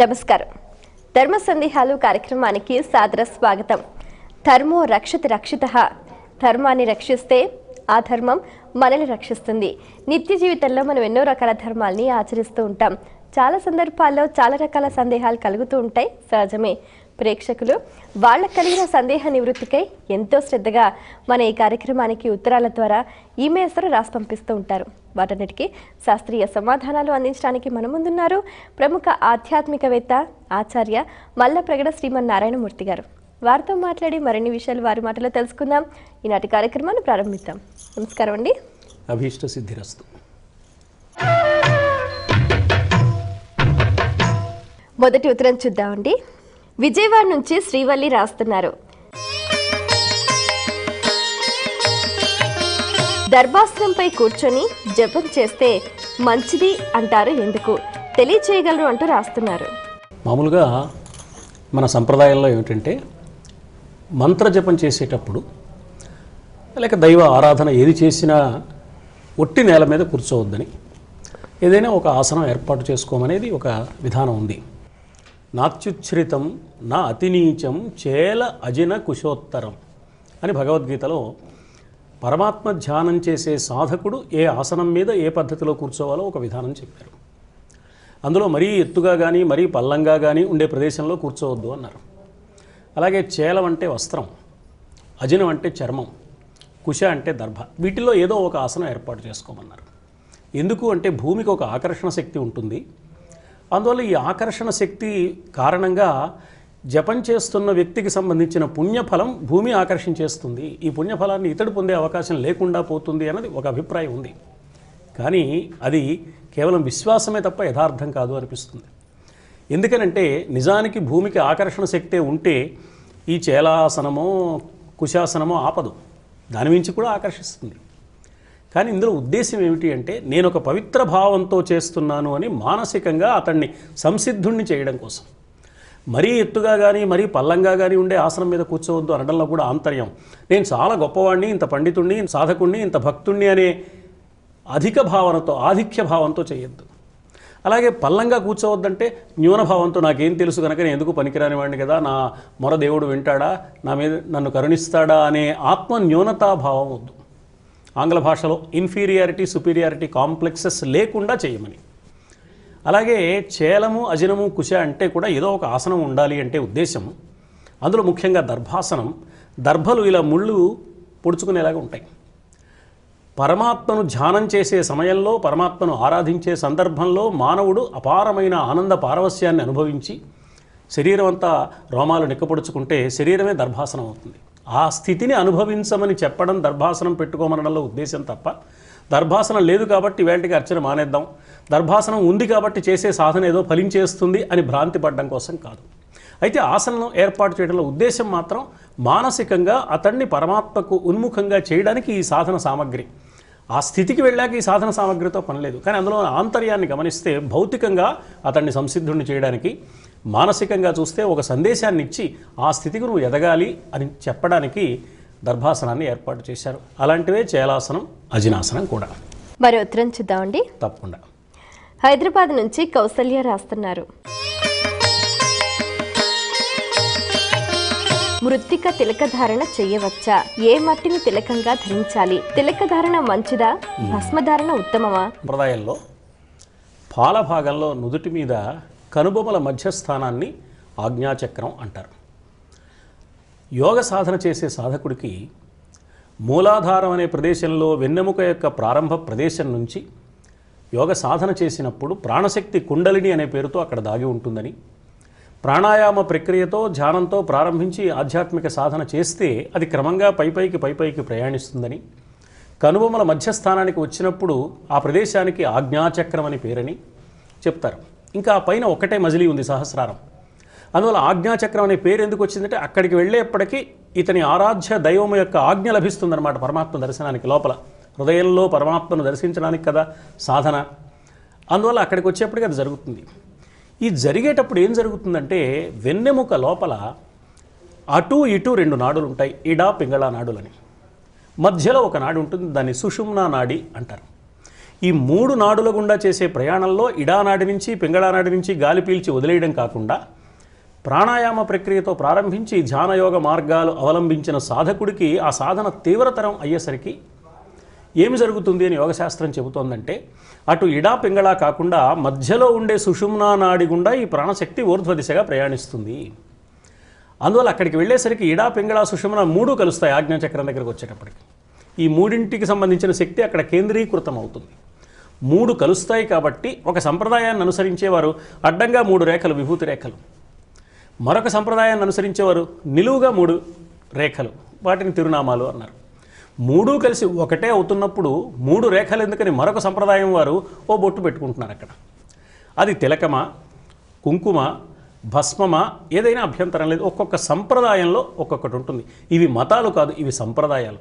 నమస్కారం. ధర్మ సందేహాలు కార్యక్రమానికి సాదర స్వాగతం. ధర్మో రక్షతి రక్షితః. ధర్మాన్ని రక్షిస్తే ఆ ధర్మం మనల్ని రక్షిస్తుంది. నిత్య జీవితంలో మనం ఎన్నో రకాల ధర్మాల్ని ఆచరిస్తూ ఉంటాం. చాలా సందర్భాల్లో చాలా రకాల సందేహాలు కలుగుతూ ఉంటాయి, సహజమే. ప్రేక్షకులు వాళ్ళకు కలిగిన సందేహ నివృత్తికై ఎంతో శ్రద్ధగా మన ఈ కార్యక్రమానికి ఉత్తరాల ద్వారా, ఈమెయిల్స్ ద్వారా రాసి పంపిస్తూ ఉంటారు. వాటన్నిటికీ శాస్త్రీయ సమాధానాలు అందించడానికి మన ముందున్నారు ప్రముఖ ఆధ్యాత్మికవేత్త ఆచార్య మల్లప్రగడ శ్రీమన్నారాయణమూర్తి గారు. వారితో మాట్లాడి మరిన్ని విషయాలు వారి మాటలో తెలుసుకుందాం. ఈనాటి కార్యక్రమాన్ని ప్రారంభిద్దాం. నమస్కారం అండి. అభీష్ట సిద్ధిరస్తు. మొదటి ఉత్తరం చూద్దామండి. విజయవాడ నుంచి శ్రీవల్లి రాస్తున్నారు. దర్భాసనంపై కూర్చొని జపం చేస్తే మంచిది అంటారు, ఎందుకు తెలియచేయగలరు అంటూ రాస్తున్నారు. మామూలుగా మన సంప్రదాయంలో ఏమిటంటే, మంత్ర జపం చేసేటప్పుడు లేక దైవ ఆరాధన ఏది చేసినా ఒట్టి నేల మీద కూర్చోవద్దని, ఏదైనా ఒక ఆసనం ఏర్పాటు చేసుకోమనేది ఒక విధానం ఉంది. నాత్యుచ్ఛ్రితం నా అతినీచం చేల అజిన కుశోత్తరం అని భగవద్గీతలో పరమాత్మ ధ్యానం చేసే సాధకుడు ఏ ఆసనం మీద ఏ పద్ధతిలో కూర్చోవాలో ఒక విధానం చెప్పారు. అందులో మరీ ఎత్తుగా కానీ మరీ పల్లంగా కానీ ఉండే ప్రదేశంలో కూర్చోవద్దు అన్నారు. అలాగే చేలం అంటే వస్త్రం, అజినం అంటే చర్మం, కుశ అంటే దర్భ, వీటిల్లో ఏదో ఒక ఆసనం ఏర్పాటు చేసుకోమన్నారు. ఎందుకు అంటే భూమికి ఒక ఆకర్షణ శక్తి ఉంటుంది. అందువల్ల ఈ ఆకర్షణ శక్తి కారణంగా జపం చేస్తున్న వ్యక్తికి సంబంధించిన పుణ్యఫలం భూమి ఆకర్షించేస్తుంది. ఈ పుణ్యఫలాన్ని ఇతడు పొందే అవకాశం లేకుండా పోతుంది అన్నది ఒక అభిప్రాయం ఉంది. కానీ అది కేవలం విశ్వాసమే తప్ప యథార్థం కాదు అనిపిస్తుంది. ఎందుకనంటే నిజానికి భూమికి ఆకర్షణ శక్తే ఉంటే ఈ చేలాసనమో కుశాసనమో ఆపదు, దాని మించి కూడా ఆకర్షిస్తుంది. కానీ ఇందులో ఉద్దేశం ఏమిటి అంటే, నేను ఒక పవిత్ర భావంతో చేస్తున్నాను అని మానసికంగా అతన్ని సంసిద్ధుణ్ణి చేయడం కోసం. మరీ ఎత్తుగా కానీ మరీ పల్లంగా కానీ ఉండే ఆసనం మీద కూర్చోవద్దు అనడంలో కూడా ఆంతర్యం. నేను చాలా గొప్పవాడిని, ఇంత పండితుణ్ణి, సాధకుణ్ణి, ఇంత భక్తుణ్ణి అనే అధిక భావనతో, ఆధిక్య భావంతో చేయొద్దు. అలాగే పల్లంగా కూర్చోవద్దంటే న్యూనభావంతో, నాకేం తెలుసు కనుక నేను ఎందుకు పనికిరాని వాడిని కదా, నా మొర దేవుడు వింటాడా, నా మీద నన్ను కరుణిస్తాడా అనే ఆత్మ న్యూనతాభావం వద్దు. ఆంగ్ల భాషలో ఇన్ఫీరియారిటీ సుపీరియారిటీ కాంప్లెక్సెస్ లేకుండా చేయమని. అలాగే చేలము అజినము కుశ అంటే కూడా ఏదో ఒక ఆసనం ఉండాలి అంటే ఉద్దేశం. అందులో ముఖ్యంగా దర్భాసనం. దర్భలు ఇలా ముళ్ళు పొడుచుకునేలాగా ఉంటాయి. పరమాత్మను ధ్యానం చేసే సమయంలో, పరమాత్మను ఆరాధించే సందర్భంలో మానవుడు అపారమైన ఆనంద పారవస్యాన్ని అనుభవించి శరీరం అంతా రోమాలు నిక్కపొడుచుకుంటే శరీరమే దర్భాసనం అవుతుంది. ఆ స్థితిని అనుభవించమని చెప్పడం దర్భాసనం పెట్టుకోమనడంలో ఉద్దేశం తప్ప, దర్భాసనం లేదు కాబట్టి వేటికి అర్చన మానేద్దాం, దర్భాసనం ఉంది కాబట్టి చేసే సాధన ఏదో ఫలించేస్తుంది అని భ్రాంతి పడడం కోసం కాదు. అయితే ఆసనం ఏర్పాటు చేయడంలో ఉద్దేశం మాత్రం మానసికంగా అతన్ని పరమాత్మకు ఉన్ముఖంగా చేయడానికి ఈ సాధన సామగ్రి. ఆ స్థితికి వెళ్ళాక ఈ సాధన సామగ్రితో పనిలేదు. కానీ అందులో ఆంతర్యాన్ని గమనిస్తే భౌతికంగా అతన్ని సంసిద్ధుణ్ణి చేయడానికి, మానసికంగా చూస్తే ఒక సందేశాన్ని ఇచ్చి ఆ స్థితికి నువ్వు ఎదగాలి అని చెప్పడానికి దర్భాసనాన్ని ఏర్పాటు చేశారు. అలాంటివే చేలాసనం, అజినాసనం కూడా. మరి ఉత్తరం చూద్దామండి. తప్పకుండా. హైదరాబాద్ నుంచి కౌసల్య రాస్తున్నారు. మృత్తిక తిలకధారణ చెయ్యవచ్చా? ఏ మట్టిని తిలకంగా ధరించాలి? తిలకధారణ మంచిదా, భస్మధారణ ఉత్తమమా? సంప్రదాయంలో పాల భాగంలో నుదుటి మీద కనుబొమల మధ్యస్థానాన్ని ఆజ్ఞాచక్రం అంటారు. యోగ సాధన చేసే సాధకుడికి మూలాధారం అనే ప్రదేశంలో వెన్నెముక యొక్క ప్రారంభ ప్రదేశం నుంచి యోగ సాధన చేసినప్పుడు ప్రాణశక్తి కుండలిని అనే పేరుతో అక్కడ దాగి ఉంటుందని, ప్రాణాయామ ప్రక్రియతో ధ్యానంతో ప్రారంభించి ఆధ్యాత్మిక సాధన చేస్తే అది క్రమంగా పైపైకి ప్రయాణిస్తుందని, కనుబొమ్మల మధ్యస్థానానికి వచ్చినప్పుడు ఆ ప్రదేశానికి ఆజ్ఞాచక్రం అని పేరని చెప్తారు. ఇంకా పైన ఒకటే మజిలీ ఉంది, సహస్రారం. అందువల్ల ఆజ్ఞాచక్రం అనే పేరు ఎందుకు వచ్చిందంటే అక్కడికి వెళ్ళేప్పటికీ ఇతని ఆరాధ్య దైవము యొక్క ఆజ్ఞ లభిస్తుందన్నమాట. పరమాత్మ దర్శనానికి లోపల హృదయంలో పరమాత్మను దర్శించడానికి కదా సాధన. అందువల్ల అక్కడికి వచ్చేప్పటికీ అది జరుగుతుంది. ఈ జరిగేటప్పుడు ఏం జరుగుతుందంటే, వెన్నెముక లోపల అటు ఇటు రెండు నాడులు ఉంటాయి, ఇడా పింగళ నాడులని. మధ్యలో ఒక నాడి ఉంటుంది, దాన్ని సుషుమ్నా నాడి అంటారు. ఈ 3 నాడుల గుండా చేసే ప్రయాణంలో ఇడానాడి నుంచి పింగళానాడి నుంచి గాలి పీల్చి వదిలేయడం కాకుండా ప్రాణాయామ ప్రక్రియతో ప్రారంభించి ధ్యానయోగ మార్గాలు అవలంబించిన సాధకుడికి ఆ సాధన తీవ్రతరం అయ్యేసరికి ఏమి జరుగుతుంది అని యోగశాస్త్రం చెబుతోందంటే అటు ఇడా పింగళా కాకుండా మధ్యలో ఉండే సుషుమ్నా నాడి గుండా ఈ ప్రాణశక్తి ఊర్ధ్వ దిశగా ప్రయాణిస్తుంది. అందువల్ల అక్కడికి వెళ్ళేసరికి ఇడా పింగళా సుషుమ్న 3 కలుస్తాయి. ఆజ్ఞాచక్రం దగ్గరకు వచ్చేటప్పటికి ఈ 3ంటికి సంబంధించిన శక్తి అక్కడ కేంద్రీకృతం అవుతుంది. 3 కలుస్తాయి కాబట్టి ఒక సంప్రదాయాన్ని అనుసరించేవారు అడ్డంగా 3 రేఖలు విభూతి రేఖలు, మరొక సంప్రదాయాన్ని అనుసరించేవారు నిలువుగా 3 రేఖలు, వాటిని తిరునామాలు అన్నారు. 3 కలిసి ఒకటే అవుతున్నప్పుడు 3 రేఖలు ఎందుకని మరొక సంప్రదాయం వారు ఓ బొట్టు పెట్టుకుంటున్నారు అక్కడ. అది తిలకమా, కుంకుమ, భస్మమా, ఏదైనా అభ్యంతరం లేదు. ఒక్కొక్క సంప్రదాయంలో ఒక్కొక్కటి ఉంటుంది. ఇవి మతాలు కాదు, ఇవి సంప్రదాయాలు.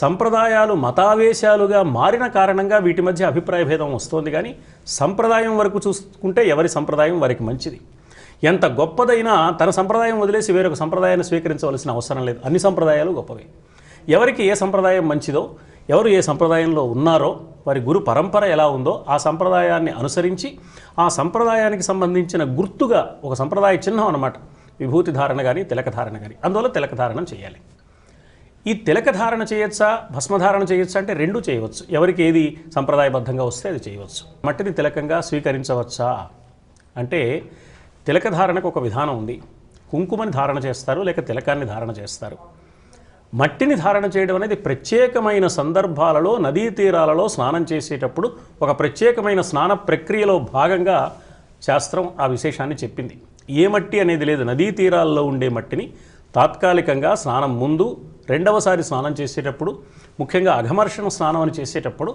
సంప్రదాయాలు మతావేశాలుగా మారిన కారణంగా వీటి మధ్య అభిప్రాయ భేదం వస్తుంది. కానీ సంప్రదాయం వరకు చూసుకుంటే ఎవరి సంప్రదాయం వారికి మంచిది. ఎంత గొప్పదైనా తన సంప్రదాయం వదిలేసి వేరొక సంప్రదాయాన్ని స్వీకరించవలసిన అవసరం లేదు. అన్ని సంప్రదాయాలు గొప్పవే. ఎవరికి ఏ సంప్రదాయం మంచిదో, ఎవరు ఏ సంప్రదాయంలో ఉన్నారో, వారి గురు పరంపర ఎలా ఉందో ఆ సంప్రదాయాన్ని అనుసరించి ఆ సంప్రదాయానికి సంబంధించిన గుర్తుగా ఒక సంప్రదాయ చిహ్నం అన్నమాట విభూతి ధారణ కానీ తిలక ధారణ కానీ. అందువల్ల తిలక ధారణం చేయాలి. ఈ తిలక ధారణ చేయొచ్చా, భస్మధారణ చేయొచ్చా అంటే 2 చేయవచ్చు. ఎవరికి ఏది సంప్రదాయబద్ధంగా వస్తే అది చేయవచ్చు. మట్టిని తిలకంగా స్వీకరించవచ్చా అంటే తిలక ధారణకు ఒక విధానం ఉంది. కుంకుమని ధారణ చేస్తారు, లేక తిలకాన్ని ధారణ చేస్తారు. మట్టిని ధారణ చేయడం అనేది ప్రత్యేకమైన సందర్భాలలో నదీ తీరాలలో స్నానం చేసేటప్పుడు ఒక ప్రత్యేకమైన స్నాన ప్రక్రియలో భాగంగా శాస్త్రం ఆ విశేషాన్ని చెప్పింది. ఏ మట్టి అనేది లేదు. నదీ తీరాల్లో ఉండే మట్టిని తాత్కాలికంగా స్నానం ముందు, రెండవసారి స్నానం చేసేటప్పుడు, ముఖ్యంగా అఘమర్షణ స్నానం అని చేసేటప్పుడు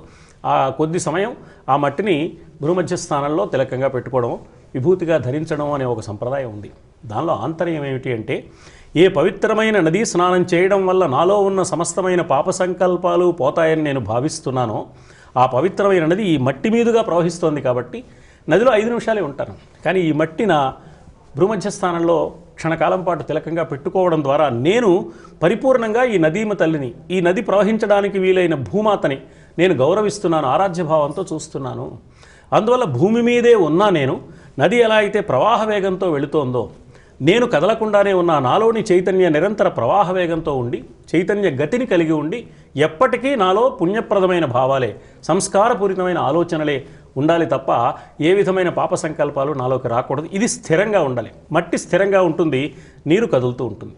ఆ కొద్ది సమయం ఆ మట్టిని భూమధ్య స్నానంలో తిలకంగా పెట్టుకోవడం, విభూతిగా ధరించడం అనే ఒక సంప్రదాయం ఉంది. దానిలో ఆంతర్యం ఏమిటి అంటే ఏ పవిత్రమైన నదీ స్నానం చేయడం వల్ల నాలో ఉన్న సమస్తమైన పాప సంకల్పాలు పోతాయని నేను భావిస్తున్నానో ఆ పవిత్రమైన నది ఈ మట్టి మీదుగా ప్రవహిస్తోంది కాబట్టి నదిలో 5 నిమిషాలే ఉంటాను. కానీ ఈ మట్టి నా భూమధ్య స్థానంలో క్షణకాలం పాటు తిలకంగా పెట్టుకోవడం ద్వారా నేను పరిపూర్ణంగా ఈ నదీమ తల్లిని, ఈ నది ప్రవహించడానికి వీలైన భూమాతని నేను గౌరవిస్తున్నాను, ఆరాధ్యభావంతో చూస్తున్నాను. అందువల్ల భూమి మీదే ఉన్నా నేను నది ఎలా అయితే ప్రవాహ వేగంతో వెళుతోందో నేను కదలకుండానే ఉన్న నాలోని చైతన్య నిరంతర ప్రవాహ వేగంతో ఉండి చైతన్య గతిని కలిగి ఉండి ఎప్పటికీ నాలో పుణ్యప్రదమైన భావాలే, సంస్కారపూరితమైన ఆలోచనలే ఉండాలి తప్ప ఏ విధమైన పాప సంకల్పాలు నాలోకి రాకూడదు. ఇది స్థిరంగా ఉండాలి. మట్టి స్థిరంగా ఉంటుంది, నీరు కదులుతూ ఉంటుంది.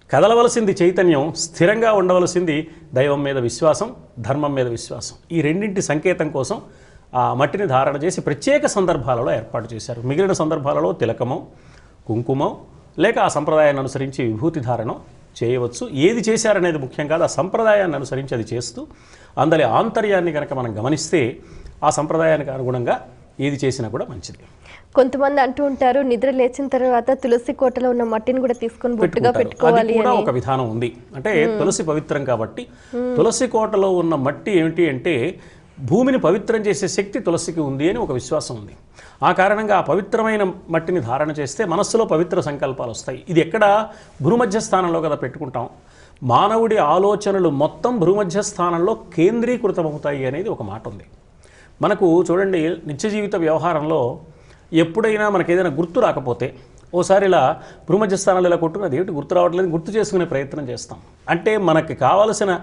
కదలవలసింది చైతన్యం, స్థిరంగా ఉండవలసింది దైవం మీద విశ్వాసం, ధర్మం మీద విశ్వాసం. ఈ రెండింటి సంకేతం కోసం ఆ మట్టిని ధారణ చేసి ప్రత్యేక సందర్భాలలో ఏర్పాటు చేశారు. మిగిలిన సందర్భాలలో తిలకమో, కుంకుమో, లేక ఆ సంప్రదాయాన్ని అనుసరించి విభూతి ధారణం చేయవచ్చు. ఏది చేశారనేది ముఖ్యం కాదు, ఆ సంప్రదాయాన్ని అనుసరించి అది చేస్తూ అందరి ఆంతర్యాన్ని కనుక మనం గమనిస్తే ఆ సంప్రదాయానికి అనుగుణంగా ఏది చేసినా కూడా మంచిది. కొంతమంది అంటూ ఉంటారు, నిద్ర లేచిన తర్వాత తులసి కోటలో ఉన్న మట్టిని కూడా తీసుకొని బొట్టుగా పెట్టుకోవాలి. అది కూడా ఒక విధానం ఉంది. అంటే తులసి పవిత్రం కాబట్టి తులసి కోటలో ఉన్న మట్టి ఏమిటి అంటే భూమిని పవిత్రం చేసే శక్తి తులసికి ఉంది అని ఒక విశ్వాసం ఉంది. ఆ కారణంగా ఆ పవిత్రమైన మట్టిని ధారణ చేస్తే మనస్సులో పవిత్ర సంకల్పాలు వస్తాయి. ఇది ఎక్కడ భూమధ్య స్థానంలో కదా పెట్టుకుంటాం. మానవుడి ఆలోచనలు మొత్తం భూమధ్య స్థానంలో కేంద్రీకృతమవుతాయి అనేది ఒక మాట ఉంది. మనకు చూడండి, నిత్య జీవిత వ్యవహారంలో ఎప్పుడైనా మనకు ఏదైనా గుర్తు రాకపోతే ఓసారి ఇలా భూమధ్య స్థానంలో ఇలా కొట్టుకుని అదేమిటి గుర్తు రావట్లేదు గుర్తు చేసుకునే ప్రయత్నం చేస్తాం. అంటే మనకి కావలసిన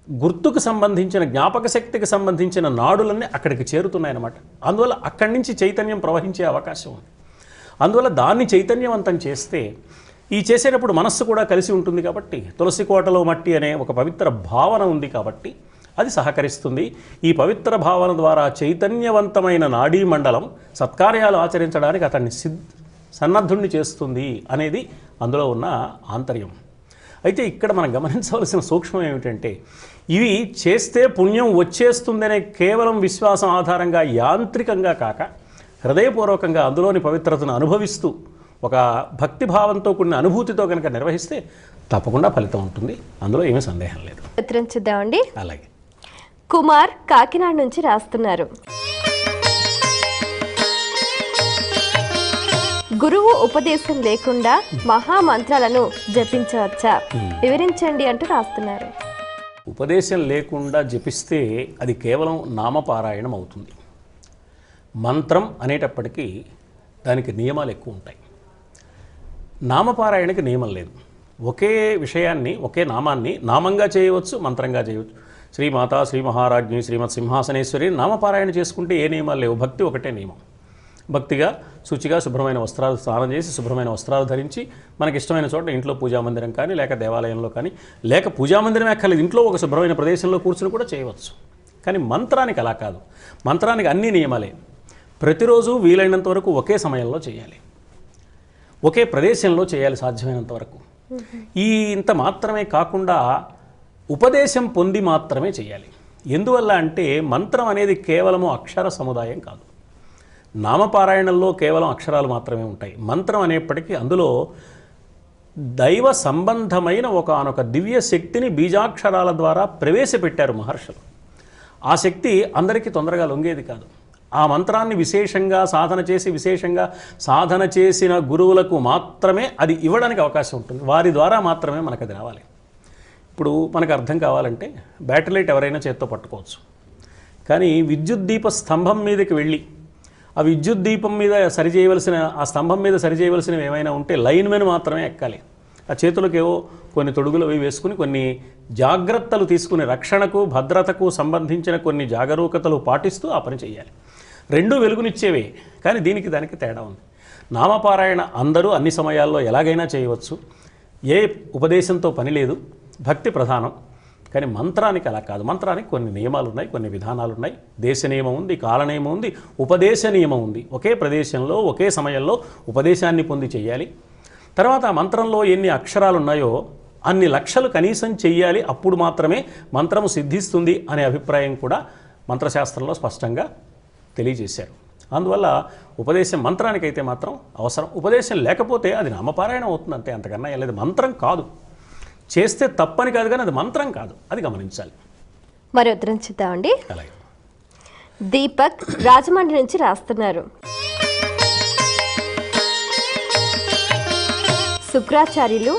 గుర్తుకు సంబంధించిన జ్ఞాపక శక్తికి సంబంధించిన నాడులన్నీ అక్కడికి చేరుతున్నాయన్నమాట. అందువల్ల అక్కడి నుంచి చైతన్యం ప్రవహించే అవకాశం ఉంది. అందువల్ల దాన్ని చైతన్యవంతం చేస్తే ఈ చేసేటప్పుడు మనస్సు కూడా కలిసి ఉంటుంది కాబట్టి తులసి కోటలో మట్టి అనే ఒక పవిత్ర భావన ఉంది కాబట్టి అది సహకరిస్తుంది. ఈ పవిత్ర భావన ద్వారా చైతన్యవంతమైన నాడీ మండలం సత్కార్యాలు ఆచరించడానికి అతన్ని సన్నద్ధుణ్ణి చేస్తుంది అనేది అందులో ఉన్న ఆంతర్యం. అయితే ఇక్కడ మనం గమనించవలసిన సూక్ష్మం ఏమిటంటే ఇవి చేస్తే పుణ్యం వచ్చేస్తుందనే కేవలం విశ్వాసం ఆధారంగా యాంత్రికంగా కాక హృదయపూర్వకంగా అందులోని పవిత్రతను అనుభవిస్తూ ఒక భక్తిభావంతో కూడిన అనుభూతితో కనుక నిర్వహిస్తే తప్పకుండా ఫలితం ఉంటుంది. అందులో ఏమీ సందేహం లేదు. చూద్దామండి. అలాగే కుమార్ కాకినాడ నుంచి రాస్తున్నారు. గురువు ఉపదేశం లేకుండా మహామంత్రాలను జపించవచ్చా, వివరించండి అంటూ రాస్తున్నారు. ఉపదేశం లేకుండా జపిస్తే అది కేవలం నామపారాయణం అవుతుంది. మంత్రం అనేటప్పటికీ దానికి నియమాలు ఎక్కువ ఉంటాయి. నామపారాయణకి నియమం లేదు. ఒకే విషయాన్ని, ఒకే నామాన్ని నామంగా చేయవచ్చు, మంత్రంగా చేయవచ్చు. శ్రీమాత, శ్రీ మహారాజ్ఞి, శ్రీమత్ సింహాసనేశ్వరి నామపారాయణ చేసుకుంటే ఏ నియమాలు లేవు. భక్తి ఒకటే నియమం. భక్తిగా శుచిగా శుభ్రమైన వస్త్రాలు స్నానం చేసి శుభ్రమైన వస్త్రాలు ధరించి మనకి ఇష్టమైన చోట ఇంట్లో పూజామందిరం కానీ, లేక దేవాలయంలో కానీ, లేక పూజామందిరం ఎక్కర్లేదు, ఇంట్లో ఒక శుభ్రమైన ప్రదేశంలో కూర్చుని కూడా చేయవచ్చు. కానీ మంత్రానికి అలా కాదు. మంత్రానికి అన్ని నియమాలే. ప్రతిరోజు వీలైనంత వరకు ఒకే సమయంలో చేయాలి, ఒకే ప్రదేశంలో చేయాలి సాధ్యమైనంత వరకు. ఇంత మాత్రమే కాకుండా ఉపదేశం పొంది మాత్రమే చేయాలి. ఎందువల్ల అంటే మంత్రం అనేది కేవలము అక్షర సముదాయం కాదు. నామపారాయణంలో కేవలం అక్షరాలు మాత్రమే ఉంటాయి. మంత్రం అనేప్పటికీ అందులో దైవ సంబంధమైన ఒకానొక దివ్య శక్తిని బీజాక్షరాల ద్వారా ప్రవేశపెట్టారు మహర్షులు. ఆ శక్తి అందరికీ తొందరగా లొంగేది కాదు. ఆ మంత్రాన్ని విశేషంగా సాధన చేసిన గురువులకు మాత్రమే అది ఇవ్వడానికి అవకాశం ఉంటుంది. వారి ద్వారా మాత్రమే మనకు అది రావాలి. ఇప్పుడు మనకు అర్థం కావాలంటే బ్యాటరీ లైట్ ఎవరైనా చేత్తో పట్టుకోవచ్చు. కానీ విద్యుత్ దీప స్తంభం మీదకి వెళ్ళి ఆ విద్యుత్ దీపం మీద ఆ స్తంభం మీద సరిచేయవలసినవి ఏమైనా ఉంటే లైన్మెన్ మాత్రమే ఎక్కాలి. ఆ చేతులకు ఏవో కొన్ని తొడుగులు అవి వేసుకుని కొన్ని జాగ్రత్తలు తీసుకుని రక్షణకు భద్రతకు సంబంధించిన కొన్ని జాగరూకతలు పాటిస్తూ ఆ పని చేయాలి. రెండూ వెలుగునిచ్చేవే, కానీ దీనికి దానికి తేడా ఉంది. నామపారాయణ అందరూ అన్ని సమయాల్లో ఎలాగైనా చేయవచ్చు. ఏ ఉపదేశంతో పని లేదు, భక్తి ప్రధానం. కానీ మంత్రానికి అలా కాదు. మంత్రానికి కొన్ని నియమాలు ఉన్నాయి, కొన్ని విధానాలు ఉన్నాయి. దేశ నియమం ఉంది, కాల నియమం ఉంది, ఉపదేశ నియమం ఉంది. ఒకే ప్రదేశంలో ఒకే సమయంలో ఉపదేశాన్ని పొంది చేయాలి. తర్వాత ఆ మంత్రంలో ఎన్ని అక్షరాలు ఉన్నాయో అన్ని లక్షలు కనీసం చెయ్యాలి. అప్పుడు మాత్రమే మంత్రము సిద్ధిస్తుంది అనే అభిప్రాయం కూడా మంత్రశాస్త్రంలో స్పష్టంగా తెలియజేశారు. అందువల్ల ఉపదేశం మంత్రానికైతే మాత్రం అవసరం. ఉపదేశం లేకపోతే అది నామపారాయణం అవుతుంది అంతే, అంతకన్నా లేదు. మంత్రం కాదు. చేస్తే తప్పని కాదు, కానీ అది మంత్రం కాదు, అది గమనించాలి. మరి ఉత్తరం చూద్దామండి. అలాగే దీపక్ రాజమండ్రి నుంచి రాస్తున్నారు. శుక్రాచార్యులు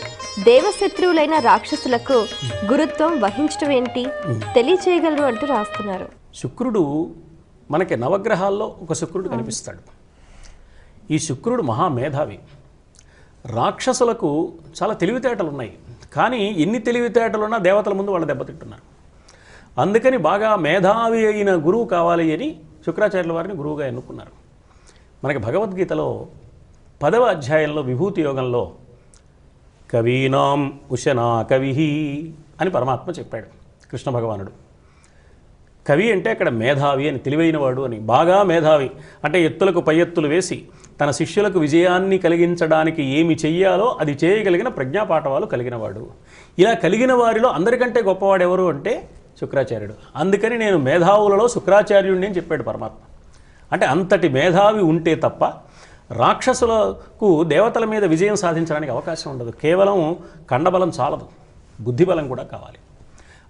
దేవశత్రువులైన రాక్షసులకు గురుత్వం వహించడం ఏంటి తెలియచేయగలరు అంటూ రాస్తున్నారు. శుక్రుడు మనకి నవగ్రహాల్లో ఒక శుక్రుడు కనిపిస్తాడు. ఈ శుక్రుడు మహామేధావి. రాక్షసులకు చాలా తెలివితేటలు ఉన్నాయి. కానీ ఎన్ని తెలివితేటలున్నా దేవతల ముందు వాళ్ళు దెబ్బతింటున్నారు. అందుకని బాగా మేధావి అయిన గురువు కావాలి అని శుక్రాచార్యుల వారిని గురువుగా ఎన్నుకున్నారు. మనకి భగవద్గీతలో 10వ అధ్యాయంలో విభూతి యోగంలో కవీనాం ఉశనా కవి అని పరమాత్మ చెప్పాడు. కృష్ణ భగవానుడు కవి అంటే అక్కడ మేధావి అని, తెలివైనవాడు అని. బాగా మేధావి అంటే ఎత్తులకు పై ఎత్తులు వేసి తన శిష్యులకు విజయాన్ని కలిగించడానికి ఏమి చెయ్యాలో అది చేయగలిగిన ప్రజ్ఞాపాఠవాలు కలిగినవాడు. ఇలా కలిగిన వారిలో అందరికంటే గొప్పవాడు ఎవరు అంటే శుక్రాచార్యుడు. అందుకని నేను మేధావులలో శుక్రాచార్యుడిని అని చెప్పాడు పరమాత్మ. అంటే అంతటి మేధావి ఉంటే తప్ప రాక్షసులకు దేవతల మీద విజయం సాధించడానికి అవకాశం ఉండదు. కేవలం కండబలం చాలదు, బుద్ధిబలం కూడా కావాలి.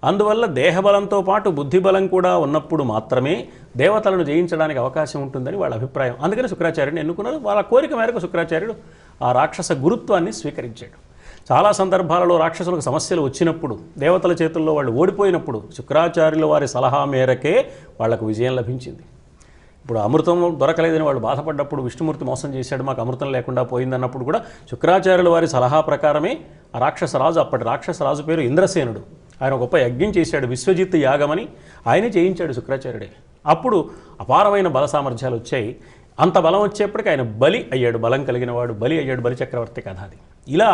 అందువల్ల దేహబలంతో పాటు బుద్ధిబలం కూడా ఉన్నప్పుడు మాత్రమే దేవతలను జయించడానికి అవకాశం ఉంటుందని వాళ్ళ అభిప్రాయం. అందుకని శుక్రాచార్యుడిని ఎన్నుకున్నారు. వాళ్ళ కోరిక మేరకు శుక్రాచార్యుడు ఆ రాక్షస గురుత్వాన్ని స్వీకరించాడు. చాలా సందర్భాలలో రాక్షసులకు సమస్యలు వచ్చినప్పుడు, దేవతల చేతుల్లో వాళ్ళు ఓడిపోయినప్పుడు శుక్రాచార్యుల వారి సలహా మేరకే వాళ్లకు విజయం లభించింది. ఇప్పుడు అమృతం దొరకలేదని వాళ్ళు బాధపడ్డప్పుడు, విష్ణుమూర్తి మోసం చేశాడు, మాకు అమృతం లేకుండా పోయిందన్నప్పుడు కూడా శుక్రాచార్యుల వారి సలహా ప్రకారమే ఆ రాక్షసరాజు, అప్పటి రాక్షసరాజు పేరు ఇంద్రసేనుడు, ఆయన గొప్ప యజ్ఞం చేశాడు, విశ్వజిత్ యాగమని. ఆయనే చేయించాడు శుక్రాచార్యుడే. అప్పుడు అపారమైన బల సామర్థ్యాలు వచ్చాయి. అంత బలం వచ్చేప్పటికి ఆయన బలి అయ్యాడు. బలం కలిగిన వాడు బలి అయ్యాడు. బలి చక్రవర్తి కథ అది. ఇలా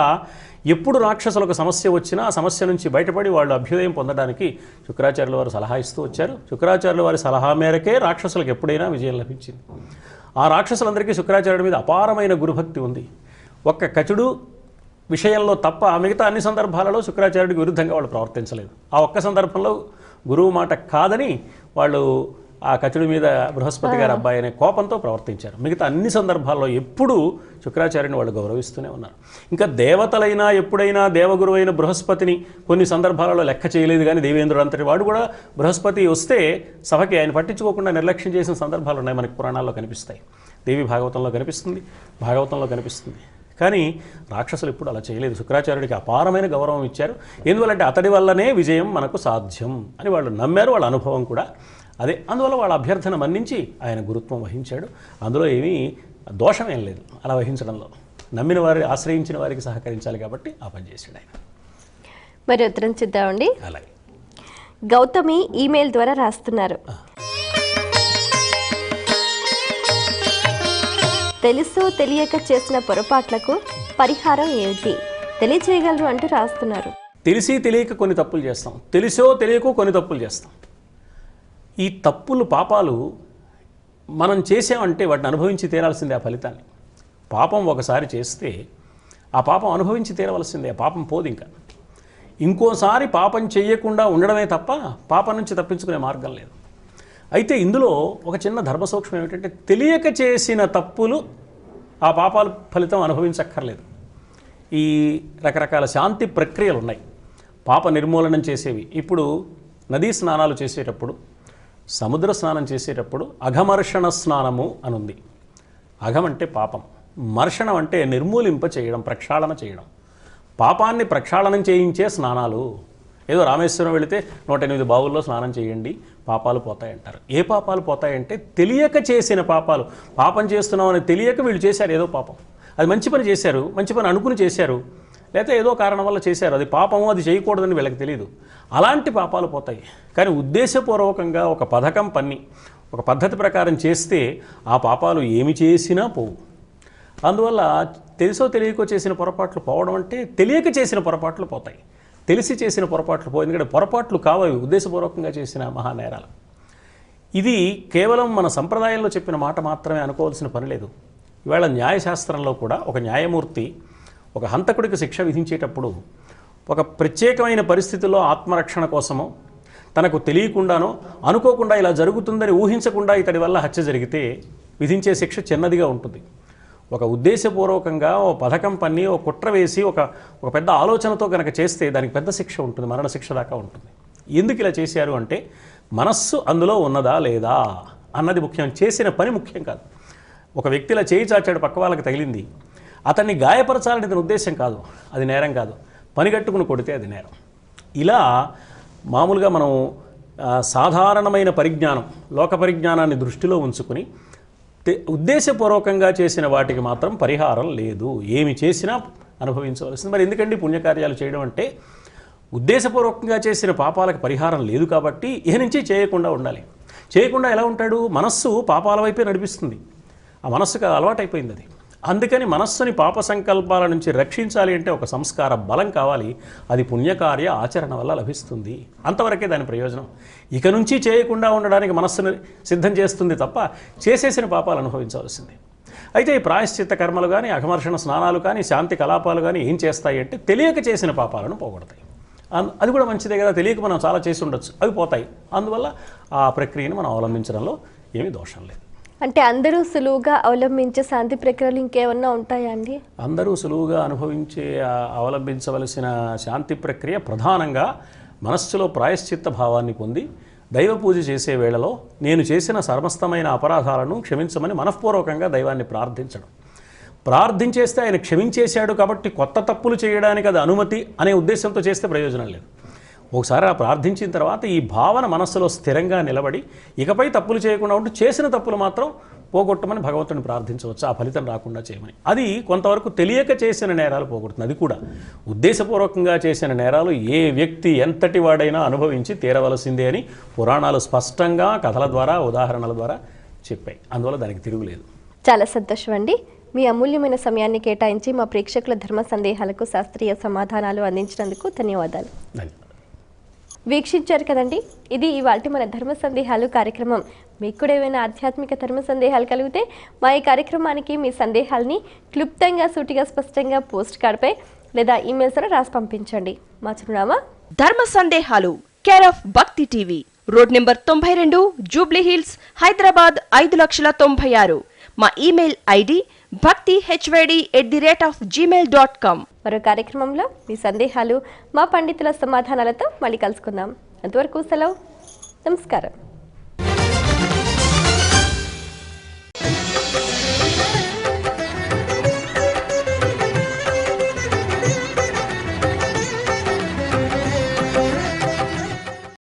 ఎప్పుడు రాక్షసులకు సమస్య వచ్చినా ఆ సమస్య నుంచి బయటపడి వాళ్ళు అభ్యుదయం పొందడానికి శుక్రాచార్యుల వారు సలహా ఇస్తూ వచ్చారు. శుక్రాచార్యుల వారి సలహా మేరకే రాక్షసులకు ఎప్పుడైనా విజయం లభించింది. ఆ రాక్షసులందరికీ శుక్రాచార్యుడి మీద అపారమైన గురుభక్తి ఉంది. ఒక్క కచుడు విషయంలో తప్ప మిగతా అన్ని సందర్భాలలో శుక్రాచార్యుడికి విరుద్ధంగా వాళ్ళు ప్రవర్తించలేదు. ఆ ఒక్క సందర్భంలో గురువు మాట కాదని వాళ్ళు ఆ కచుడి మీద బృహస్పతి గారి అబ్బాయి అనే కోపంతో ప్రవర్తించారు. మిగతా అన్ని సందర్భాల్లో ఎప్పుడూ శుక్రాచార్యుని వాళ్ళు గౌరవిస్తూనే ఉన్నారు. ఇంకా దేవతలైనా ఎప్పుడైనా దేవగురువైన బృహస్పతిని కొన్ని సందర్భాలలో లెక్క చేయలేదు. కానీ దేవేంద్రుడు అంతటి వాడు కూడా బృహస్పతి వస్తే సభకి ఆయన పట్టించుకోకుండా నిర్లక్ష్యం చేసిన సందర్భాలు ఉన్నాయి, మనకి పురాణాల్లో కనిపిస్తాయి. దేవి భాగవతంలో కనిపిస్తుంది, భాగవతంలో కనిపిస్తుంది. కానీ రాక్షసులు ఎప్పుడు అలా చేయలేదు. శుక్రాచార్యుడికి అపారమైన గౌరవం ఇచ్చారు. ఎందువల్లంటే అతడి వల్లనే విజయం మనకు సాధ్యం అని వాళ్ళు నమ్మారు. వాళ్ళ అనుభవం కూడా అదే. అందువల్ల వాళ్ళ అభ్యర్థన మన్నించి ఆయన గురుత్వం వహించాడు. అందులో ఏమీ దోషమేం లేదు అలా వహించడంలో. నమ్మిన వారి ఆశ్రయించిన వారికి సహకరించాలి కాబట్టి ఆ పని చేశాడు ఆయన. మరి ఉత్తరం చూద్దామండి. అలాగే గౌతమి ఈమెయిల్ ద్వారా రాస్తున్నారు. తెలుసో తెలియక చేసిన పొరపాట్లకు పరిహారం ఏమిటి తెలియచేయగలరు అంటూ రాస్తున్నారు. తెలిసి తెలియక కొన్ని తప్పులు చేస్తాం, తెలిసో తెలియకో కొన్ని తప్పులు చేస్తాం. ఈ తప్పులు పాపాలు మనం చేసామంటే వాటిని అనుభవించి తీరాల్సిందే ఆ ఫలితాన్ని. పాపం ఒకసారి చేస్తే ఆ పాపం అనుభవించి తీరవలసిందే. ఆ పాపం పోదు. ఇంకోసారి పాపం చేయకుండా ఉండడమే తప్ప పాపం నుంచి తప్పించుకునే మార్గం లేదు. అయితే ఇందులో ఒక చిన్న ధర్మ సూక్ష్మం ఏమిటంటే తెలియక చేసిన తప్పులు ఆ పాపాల ఫలితం అనుభవించక్కర్లేదు. ఈ రకరకాల శాంతి ప్రక్రియలు ఉన్నాయి పాప నిర్మూలనం చేసేవి. ఇప్పుడు నదీ స్నానాలు చేసేటప్పుడు, సముద్ర స్నానం చేసేటప్పుడు అఘమర్షణ స్నానము అని ఉంది. అఘం అంటే పాపం, మర్షణం అంటే నిర్మూలింప చేయడం, ప్రక్షాళన చేయడం. పాపాన్ని ప్రక్షాళనం చేయించే స్నానాలు. ఏదో రామేశ్వరం వెళితే 108 బావుల్లో స్నానం చేయండి పాపాలు పోతాయంటారు. ఏ పాపాలు పోతాయంటే తెలియక చేసిన పాపాలు. పాపం చేస్తున్నామని తెలియక వీళ్ళు చేశారు ఏదో పాపం, అది మంచి పని చేశారు, మంచి పని అనుకుని చేశారు, లేకపోతే ఏదో కారణం వల్ల చేశారు, అది పాపము, అది చేయకూడదని వీళ్ళకి తెలియదు. అలాంటి పాపాలు పోతాయి. కానీ ఉద్దేశపూర్వకంగా ఒక పథకం పన్ని ఒక పద్ధతి ప్రకారం చేస్తే ఆ పాపాలు ఏమి చేసినా పోవు. అందువల్ల తెలుసో తెలియకో చేసిన పొరపాట్లు పోవడం అంటే తెలియక చేసిన పొరపాట్లు పోతాయి, తెలిసి చేసిన పొరపాట్లు పోయింది. ఎందుకంటే పొరపాట్లు కావవి ఉద్దేశపూర్వకంగా చేసిన మహానేరాలు. ఇది కేవలం మన సంప్రదాయంలో చెప్పిన మాట మాత్రమే అనుకోవాల్సిన పని లేదు. ఇవాళ న్యాయశాస్త్రంలో కూడా ఒక న్యాయమూర్తి ఒక హంతకుడికి శిక్ష విధించేటప్పుడు ఒక ప్రత్యేకమైన పరిస్థితుల్లో ఆత్మరక్షణ కోసమో తనకు తెలియకుండానో అనుకోకుండా ఇలా జరుగుతుందని ఊహించకుండా ఇతడి వల్ల హత్య జరిగితే విధించే శిక్ష చిన్నదిగా ఉంటుంది. ఒక ఉద్దేశపూర్వకంగా ఓ పథకం పన్ని ఓ కుట్ర వేసి ఒక పెద్ద ఆలోచనతో కనుక చేస్తే దానికి పెద్ద శిక్ష ఉంటుంది, మరణశిక్ష దాకా ఉంటుంది. ఎందుకు ఇలా చేశారు అంటే మనస్సు అందులో ఉన్నదా లేదా అన్నది ముఖ్యం, చేసిన పని ముఖ్యం కాదు. ఒక వ్యక్తి ఇలా చేయి చాచాడు, పక్క వాళ్ళకి తగిలింది, అతన్ని గాయపరచాలని అతని ఉద్దేశం కాదు, అది నేరం కాదు. పని కట్టుకుని కొడితే అది నేరం. ఇలా మామూలుగా మనం సాధారణమైన పరిజ్ఞానం, లోక పరిజ్ఞానాన్ని దృష్టిలో ఉంచుకుని ఉద్దేశపూర్వకంగా చేసిన వాటికి మాత్రం పరిహారం లేదు, ఏమి చేసినా అనుభవించవలసింది. మరి ఎందుకండి పుణ్యకార్యాలు చేయడం అంటే ఉద్దేశపూర్వకంగా చేసిన పాపాలకు పరిహారం లేదు కాబట్టి ఇహ నుంచి చేయకుండా ఉండాలి. చేయకుండా ఎలా ఉంటాడు? మనస్సు పాపాల వైపే నడిపిస్తుంది, ఆ మనస్సుకు అలవాటైపోయింది అది. అందుకని మనస్సుని పాప సంకల్పాల నుంచి రక్షించాలి అంటే ఒక సంస్కార బలం కావాలి. అది పుణ్యకార్య ఆచరణ వల్ల లభిస్తుంది. అంతవరకే దాని ప్రయోజనం. ఇక నుంచి చేయకుండా ఉండడానికి మనస్సును సిద్ధం చేస్తుంది తప్ప చేసేసిన పాపాలు అనుభవించవలసింది. అయితే ఈ ప్రాయశ్చిత్త కర్మలు కానీ, అఘమర్షణ స్నానాలు కానీ, శాంతి కలాపాలు కానీ ఏం చేస్తాయి అంటే తెలియక చేసిన పాపాలను పోగొడతాయి. అది కూడా మంచిదే కదా, తెలియక మనం చాలా చేసి ఉండొచ్చు, అవి పోతాయి. అందువల్ల ఆ ప్రక్రియను మనం అవలంబించడంలో ఏమీ దోషం లేదు. అంటే అందరూ సులువుగా అవలంబించే శాంతి ప్రక్రియలు ఇంకేమన్నా ఉంటాయా అండి? అందరూ సులువుగా అవలంబించవలసిన శాంతి ప్రక్రియ ప్రధానంగా మనస్సులో ప్రాయశ్చిత్త భావాన్ని పొంది దైవ పూజ చేసే వేళలో నేను చేసిన సమస్తమైన అపరాధాలను క్షమించమని మనఃపూర్వకంగా దైవాన్ని ప్రార్థించడం. ప్రార్థించేస్తే ఆయన క్షమించేశాడు కాబట్టి కొత్త తప్పులు చేయడానికి అది అనుమతి అనే ఉద్దేశంతో చేస్తే ప్రయోజనం లేదు. ఒకసారి ఆ ప్రార్థించిన తర్వాత ఈ భావన మనస్సులో స్థిరంగా నిలబడి ఇకపై తప్పులు చేయకుండా ఉంటూ చేసిన తప్పులు మాత్రం పోగొట్టమని భగవంతుని ప్రార్థించవచ్చు, ఆ ఫలితం రాకుండా చేయమని. అది కొంతవరకు తెలియక చేసిన నేరాలు పోగొడుతుంది. అది కూడా ఉద్దేశపూర్వకంగా చేసిన నేరాలు ఏ వ్యక్తి ఎంతటి వాడైనా అనుభవించి తీరవలసిందే అని పురాణాలు స్పష్టంగా కథల ద్వారా, ఉదాహరణల ద్వారా చెప్పాయి. అందువల్ల దానికి తిరుగులేదు. చాలా సంతోషం అండి. మీ అమూల్యమైన సమయాన్ని కేటాయించి మా ప్రేక్షకుల ధర్మ సందేహాలకు శాస్త్రీయ సమాధానాలు అందించినందుకు ధన్యవాదాలు. వీక్షించారు కదండి, ఇది ఇవాల్టి మన ధర్మ సందేహాలు కార్యక్రమం. మీకు కూడా ఏమైనా ఆధ్యాత్మిక ధర్మ సందేహాలు కలిగితే మా ఈ కార్యక్రమానికి మీ సందేహాలని క్లుప్తంగా, సూటిగా, స్పష్టంగా పోస్ట్ కార్డ్పై లేదా ఈమెయిల్ ద్వారా రాసి పంపించండి. మా చిరునామా ధర్మ సందేహాలు, కేర్ ఆఫ్ భక్తి TV, road number 92, Jubilee hills, Hyderabad 5,96,000. మా ఈమెయిల్ ఐడి bhaktihyd@gmail.com. మరో కార్యక్రమంలో మీ సందేహాలు మా పండితుల సమాధానాలతో మళ్ళీ కలుసుకుందాం. అంతవరకు సెలవు. నమస్కారం.